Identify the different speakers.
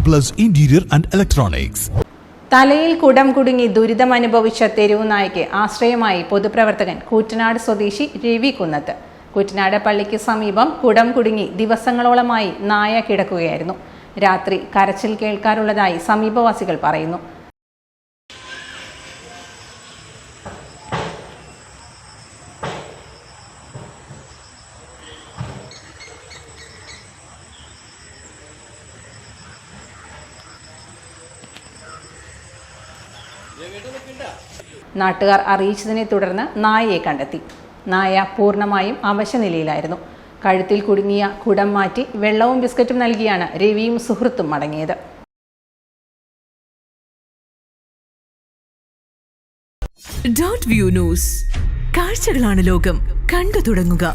Speaker 1: Plus Interior and Electronics.
Speaker 2: തലയിൽ കുടം കുടുങ്ങി ദുരിതമനുഭവിച്ച തെരുവു നായ്ക്ക് ആശ്രയമായി പൊതുപ്രവർത്തകൻ കൂറ്റനാട് സ്വദേശി രവി കുന്നത്ത്. കൂറ്റനാട് പള്ളിക്ക് സമീപം കുടം കുടുങ്ങി ദിവസങ്ങളോളമായി നായ കിടക്കുകയായിരുന്നു. രാത്രി കരച്ചിൽ കേൾക്കാറുള്ളതായി സമീപവാസികൾ പറയുന്നു. നാട്ടുകാർ അറിയിച്ചതിനെ തുടർന്ന് നായയെ കണ്ടെത്തി. നായ പൂർണ്ണമായും അവശനിലയിലായിരുന്നു. കഴുത്തിൽ കുടുങ്ങിയ കുടം മാറ്റി വെള്ളവും ബിസ്ക്കറ്റും നൽകിയാണ് രവിയും സുഹൃത്തും മടങ്ങിയത്.
Speaker 3: .view ന്യൂസ് കാഴ്ചകളാണ് ലോകം, കണ്ടു തുടങ്ങുക.